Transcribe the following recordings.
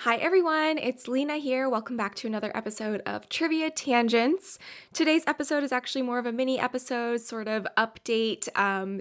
Hi everyone, it's Lina here. Welcome back to another episode of Trivia Tangents. Today's episode is actually more of a mini episode, sort of update,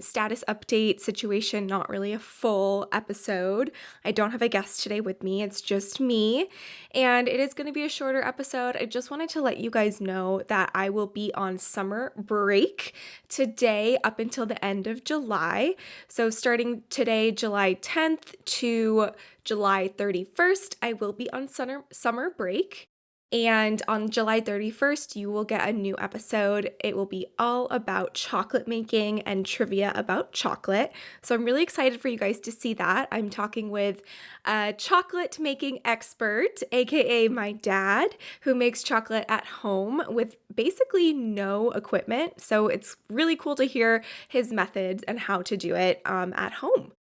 status update situation, not really a full episode. I don't have a guest today with me, it's just me, and it is going to be a shorter episode. I just wanted to let you guys know that I will be on summer break today up until the end of July. So starting today, July 10th to July 31st, I will be on summer break. And on July 31st, you will get a new episode. It will be all about chocolate making and trivia about chocolate. So I'm really excited for you guys to see that. I'm talking with a chocolate making expert, aka my dad, who makes chocolate at home with basically no equipment. So it's really cool to hear his methods and how to do it at home.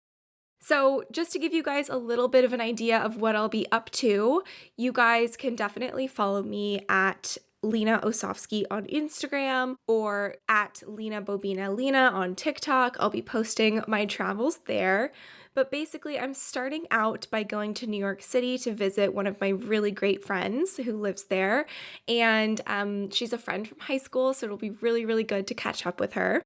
So just to give you guys a little bit of an idea of what I'll be up to, you guys can definitely follow me at Lina Osofsky on Instagram or at Lina Bobina Lina on TikTok. I'll be posting my travels there. But basically, I'm starting out by going to New York City to visit one of my really great friends who lives there. And she's a friend from high school, so it'll be really, really good to catch up with her.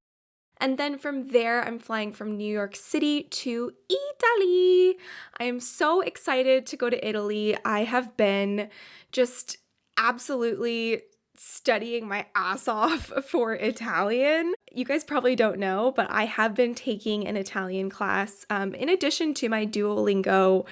And then from there, I'm flying from New York City to Italy. I am so excited to go to Italy. I have been just absolutely studying my ass off for Italian. You guys probably don't know, but I have been taking an Italian class in addition to my Duolingo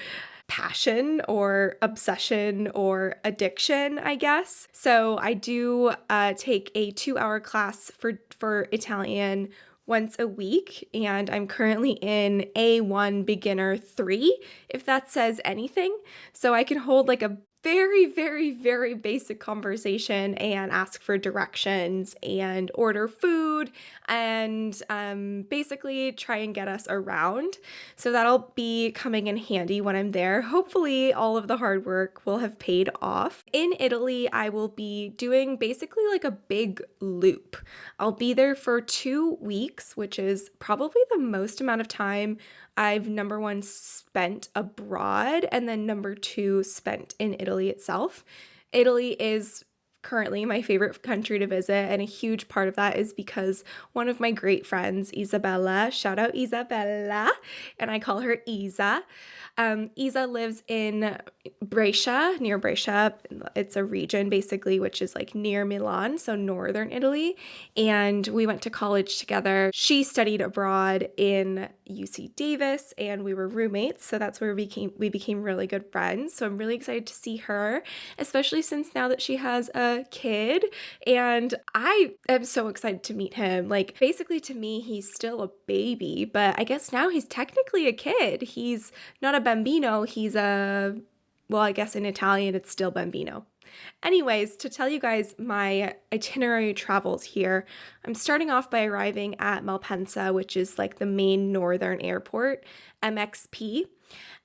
passion or obsession or addiction, I guess. So I do take a 2-hour class for Italian once a week, and I'm currently in A1 Beginner 3, if that says anything. So I can hold like a very, very, very basic conversation and ask for directions and order food and basically try and get us around. So that'll be coming in handy when I'm there. Hopefully all of the hard work will have paid off. In Italy, I will be doing basically like a big loop. I'll be there for 2 weeks, which is probably the most amount of time I've number one spent abroad and then number two spent in Italy itself. Italy is currently my favorite country to visit, and a huge part of that is because one of my great friends, Isabella, shout out Isabella, and I call her Isa. Isa lives in Brescia, near Brescia. It's a region basically, which is like near Milan, so northern Italy. And we went to college together. She studied abroad in UC Davis, and we were roommates. So that's where we became really good friends. So I'm really excited to see her, especially since now that she has a kid. And I am so excited to meet him. Like basically to me, he's still a baby, but I guess now he's technically a kid. He's not a bambino, he's well, I guess in Italian it's still bambino. Anyways, to tell you guys my itinerary travels here, I'm starting off by arriving at Malpensa, which is like the main northern airport, MXP.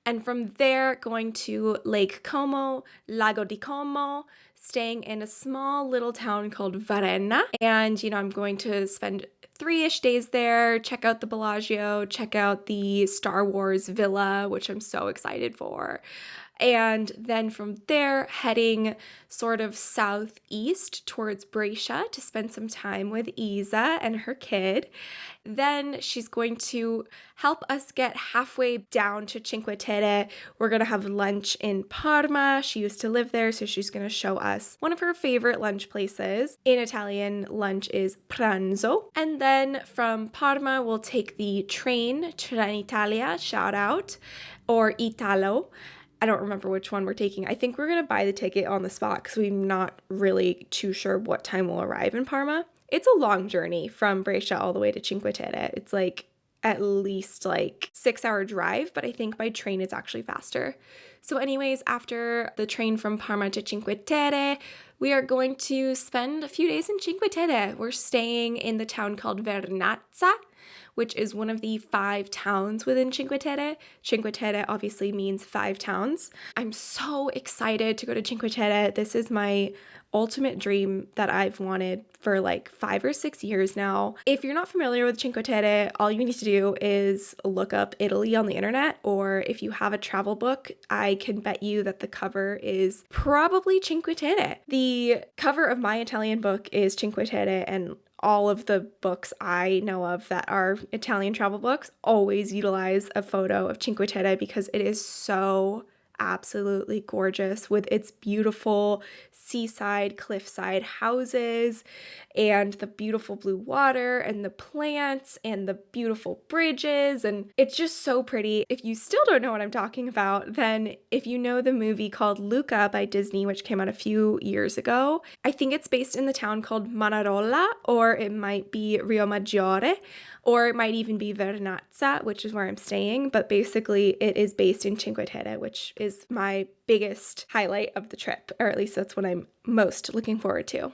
And from there, going to Lake Como, Lago di Como, staying in a small little town called Varenna. And, I'm going to spend 3-ish days there, check out the Bellagio, check out the Star Wars villa, which I'm so excited for. And then from there, heading sort of southeast towards Brescia to spend some time with Isa and her kid. Then she's going to help us get halfway down to Cinque Terre. We're going to have lunch in Parma. She used to live there, so she's going to show us one of her favorite lunch places. In Italian, lunch is pranzo. And then from Parma, we'll take the train, Trenitalia, shout out, or Italo. I don't remember which one we're taking. I think we're going to buy the ticket on the spot because we're not really too sure what time we'll arrive in Parma. It's a long journey from Brescia all the way to Cinque Terre. It's like at least like 6-hour drive, but I think by train it's actually faster. So anyways, after the train from Parma to Cinque Terre, we are going to spend a few days in Cinque Terre. We're staying in the town called Vernazza, which is one of the 5 towns within Cinque Terre. Cinque Terre obviously means 5 towns. I'm so excited to go to Cinque Terre. This is my ultimate dream that I've wanted for like 5 or 6 years now. If you're not familiar with Cinque Terre, all you need to do is look up Italy on the internet, or if you have a travel book, I can bet you that the cover is probably Cinque Terre. The cover of my Italian book is Cinque Terre, and all of the books I know of that are Italian travel books always utilize a photo of Cinque Terre because it is so absolutely gorgeous with its beautiful seaside, cliffside houses and the beautiful blue water and the plants and the beautiful bridges. And it's just so pretty. If you still don't know what I'm talking about, then if you know the movie called Luca by Disney, which came out a few years ago, I think it's based in the town called Manarola, or it might be Rio Maggiore, or it might even be Vernazza, which is where I'm staying. But basically, it is based in Cinque Terre, which is my biggest highlight of the trip, or at least that's what I'm most looking forward to.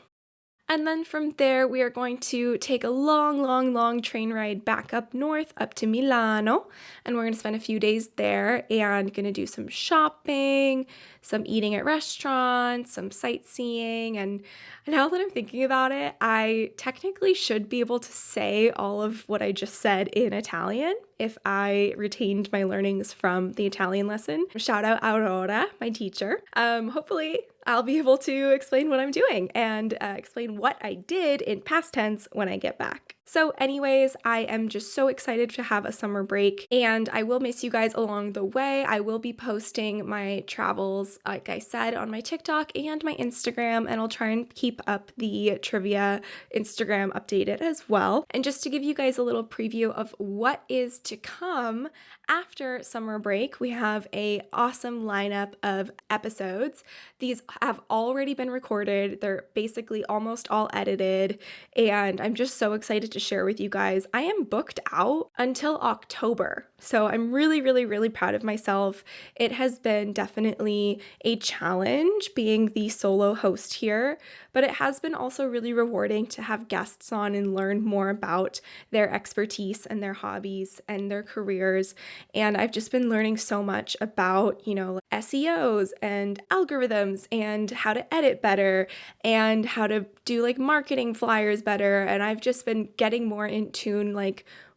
And then from there, we are going to take a long train ride back up north, up to Milano. And we're going to spend a few days there and going to do some shopping, some eating at restaurants, some sightseeing. And now that I'm thinking about it, I technically should be able to say all of what I just said in Italian if I retained my learnings from the Italian lesson. Shout out Aurora, my teacher. Hopefully I'll be able to explain what I'm doing and explain what I did in past tense when I get back. So anyways, I am just so excited to have a summer break, and I will miss you guys along the way. I will be posting my travels, like I said, on my TikTok and my Instagram, and I'll try and keep up the trivia Instagram updated as well. And just to give you guys a little preview of what is to come after summer break, we have an awesome lineup of episodes. These have already been recorded. They're basically almost all edited, and I'm just so excited to share with you guys. I am booked out until October, so I'm really proud of myself. It has been definitely a challenge being the solo host here, but it has been also really rewarding to have guests on and learn more about their expertise and their hobbies and their careers. And I've just been learning so much about, SEOs and algorithms and how to edit better and how to do like marketing flyers better. And I've just been getting more in tune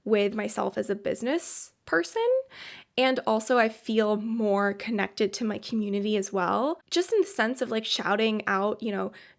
with myself as a business person. And also I feel more connected to my community as well, just in the sense of shouting out,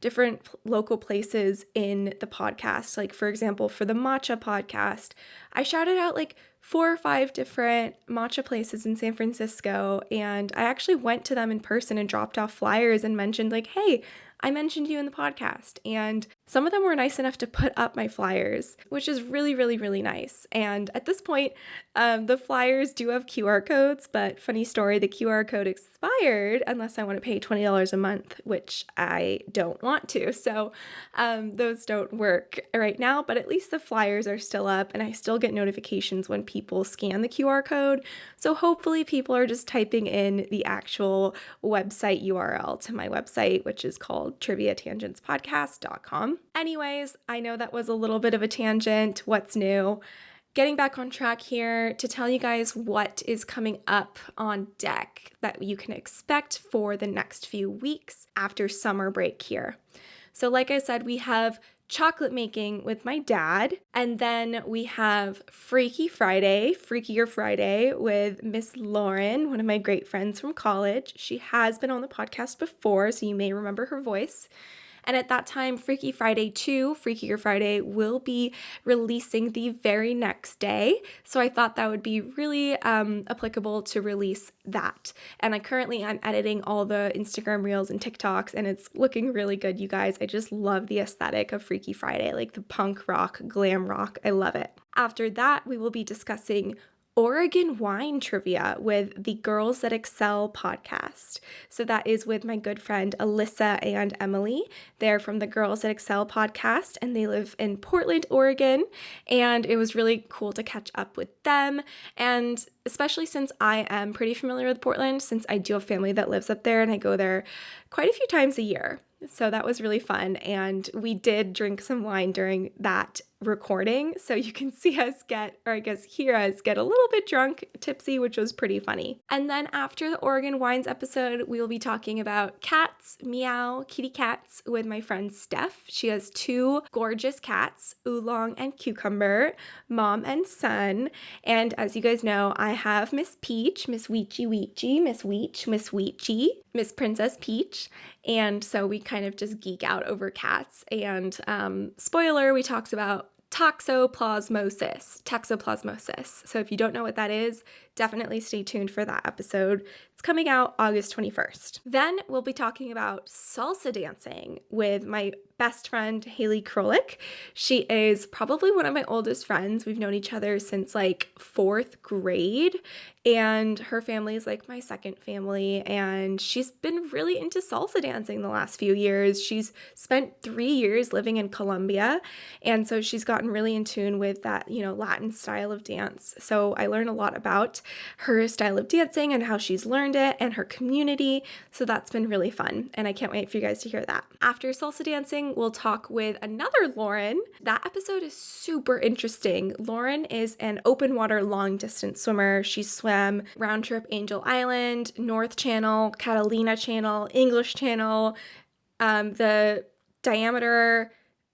different local places in the podcast. Like, for example, for the Matcha podcast, I shouted out 4 or 5 different matcha places in San Francisco. And I actually went to them in person and dropped off flyers and mentioned hey, I mentioned you in the podcast. And some of them were nice enough to put up my flyers, which is really nice. And at this point, the flyers do have QR codes, but funny story, the QR code expired unless I want to pay $20 a month, which I don't want to. So those don't work right now, but at least the flyers are still up and I still get notifications when people scan the QR code. So hopefully people are just typing in the actual website URL to my website, which is called triviatangentspodcast.com. Anyways, I know that was a little bit of a tangent. What's new? Getting back on track here to tell you guys what is coming up on deck that you can expect for the next few weeks after summer break here. So like I said, we have chocolate making with my dad, and then we have Freakier Friday with Miss Lauren, one of my great friends from college. She has been on the podcast before, so you may remember her voice. And at that time, Freakier Friday will be releasing the very next day. So I thought that would be really applicable to release that. And I'm editing all the Instagram reels and TikToks, and it's looking really good, you guys. I just love the aesthetic of Freaky Friday, the punk rock, glam rock. I love it. After that, we will be discussing Oregon wine trivia with the Girls That Excel podcast. So that is with my good friend Alyssa and Emily. They're from the Girls That Excel podcast and they live in Portland, Oregon. And it was really cool to catch up with them. And especially since I am pretty familiar with Portland, since I do have family that lives up there and I go there quite a few times a year. So that was really fun. And we did drink some wine during that recording, so you can see us hear us get a little bit drunk, tipsy, which was pretty funny. And then after the Oregon Wines episode, we will be talking about cats, meow, kitty cats with my friend Steph. She has 2 gorgeous cats, Oolong and Cucumber, mom and son. And as you guys know, I have Miss Peach, Miss Weechy, Miss Weechy, Miss Princess Peach. And so we kind of just geek out over cats. And spoiler, we talked about toxoplasmosis. So if you don't know what that is, definitely stay tuned for that episode. It's coming out August 21st. Then we'll be talking about salsa dancing with my best friend, Haley Krolik. She is probably one of my oldest friends. We've known each other since like 4th grade, and her family is like my second family, and she's been really into salsa dancing the last few years. She's spent 3 years living in Colombia, and so she's gotten really in tune with that, Latin style of dance. So I learned a lot about her style of dancing and how she's learned it and her community. So that's been really fun, and I can't wait for you guys to hear that. After salsa dancing, we'll talk with another Lauren. That episode is super interesting. Lauren is an open water long distance swimmer. She swam round trip Angel Island, North Channel, Catalina Channel, English Channel, the diameter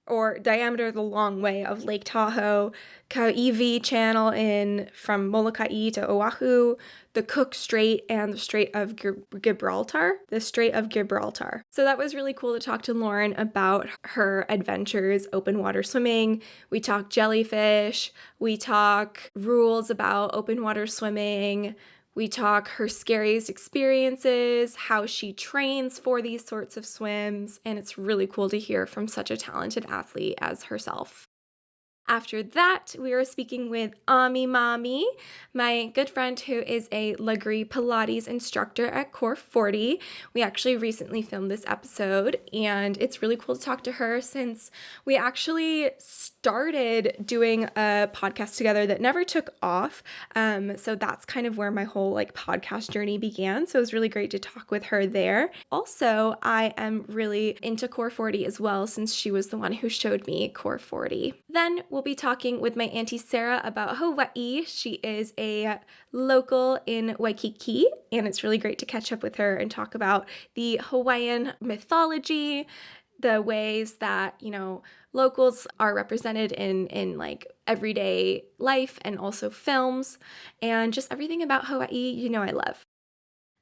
the long way of Lake Tahoe, Kauai Channel from Molokai to Oahu, the Cook Strait, and the Strait of Gibraltar. So that was really cool to talk to Lauren about her adventures open water swimming. We talk jellyfish, we talk rules about open water swimming, we talk her scariest experiences, how she trains for these sorts of swims, and it's really cool to hear from such a talented athlete as herself. After that, we were speaking with Ami Mami, my good friend who is a Lagree Pilates instructor at Core 40. We actually recently filmed this episode, and it's really cool to talk to her since we actually started doing a podcast together that never took off. So that's kind of where my whole podcast journey began. So it was really great to talk with her there. Also, I am really into Core 40 as well, since she was the one who showed me Core 40. Then we'll be talking with my Auntie Sarah about Hawaii. She is a local in Waikiki, and it's really great to catch up with her and talk about the Hawaiian mythology, the ways that, locals are represented in everyday life and also films, and just everything about Hawaii, I love.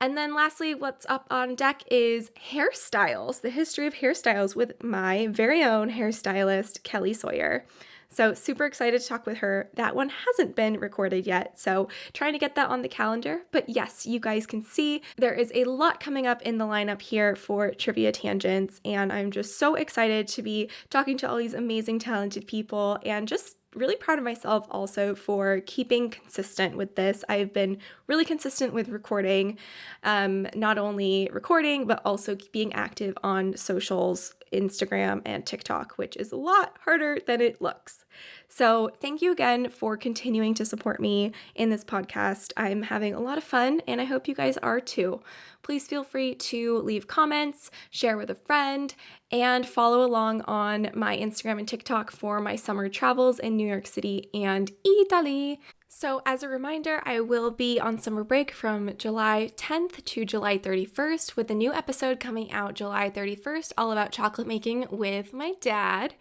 And then lastly, what's up on deck is hairstyles, the history of hairstyles with my very own hairstylist, Kelly Sawyer. So super excited to talk with her. That one hasn't been recorded yet, so trying to get that on the calendar. But yes, you guys can see there is a lot coming up in the lineup here for Trivia Tangents, and I'm just so excited to be talking to all these amazing, talented people, and just really proud of myself also for keeping consistent with this. I've been really consistent with recording, not only recording, but also being active on socials, Instagram and TikTok, which is a lot harder than it looks. So thank you again for continuing to support me in this podcast. I'm having a lot of fun, and I hope you guys are too. Please feel free to leave comments, share with a friend, and follow along on my Instagram and TikTok for my summer travels in New York City and Italy. So as a reminder, I will be on summer break from July 10th to July 31st with a new episode coming out July 31st, all about chocolate making with my dad.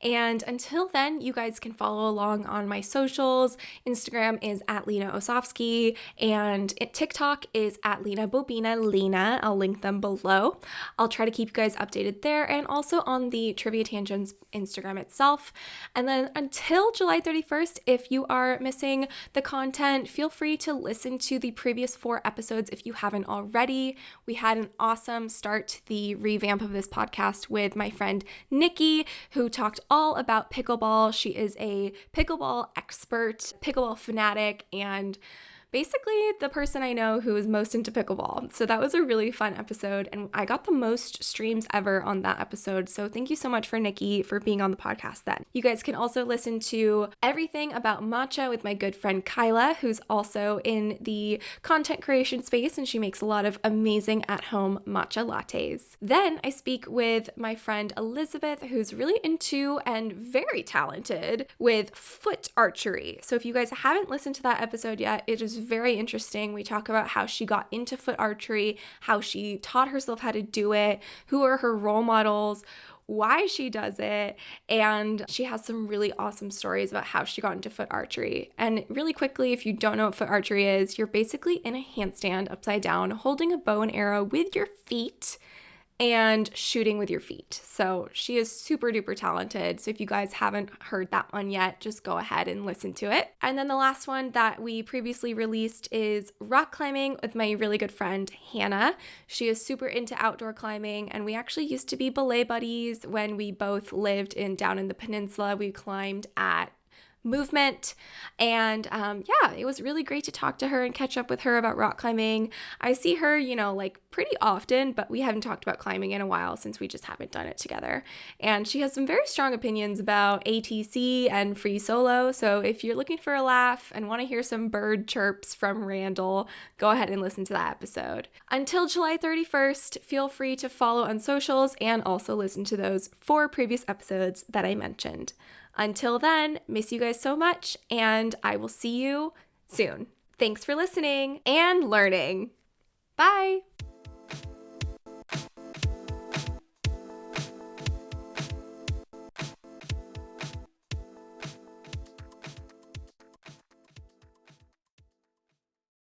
And until then, you guys can follow along on my socials. Instagram is at Lina Osofsky, and TikTok is at Lina Bobina Lina. I'll link them below. I'll try to keep you guys updated there, and also on the Trivia Tangents Instagram itself. And then until July 31st, if you are missing the content, feel free to listen to the previous 4 episodes if you haven't already. We had an awesome start to the revamp of this podcast with my friend Nikki, who talked all about pickleball. She is a pickleball expert, pickleball fanatic, and basically the person I know who is most into pickleball. So that was a really fun episode, and I got the most streams ever on that episode. So thank you so much for Nikki for being on the podcast then. You guys can also listen to everything about matcha with my good friend Kyla, who's also in the content creation space, and she makes a lot of amazing at-home matcha lattes. Then I speak with my friend Elizabeth, who's really into and very talented with foot archery. So if you guys haven't listened to that episode yet, it is very interesting. We talk about how she got into foot archery, how she taught herself how to do it, who are her role models, why she does it, and she has some really awesome stories about how she got into foot archery. And really quickly, if you don't know what foot archery is, you're basically in a handstand upside down holding a bow and arrow with your feet and shooting with your feet. So she is super duper talented. So if you guys haven't heard that one yet, just go ahead and listen to it. And then the last one that we previously released is rock climbing with my really good friend Hannah. She is super into outdoor climbing, and we actually used to be belay buddies when we both lived down in the peninsula. We climbed at Movement, and yeah, it was really great to talk to her and catch up with her about rock climbing. I see her, like pretty often, but we haven't talked about climbing in a while since we just haven't done it together. And she has some very strong opinions about ATC and free solo. So if you're looking for a laugh and want to hear some bird chirps from Randall, go ahead and listen to that episode. Until July 31st, feel free to follow on socials and also listen to those 4 previous episodes that I mentioned. Until then, miss you guys so much, and I will see you soon. Thanks for listening and learning. Bye!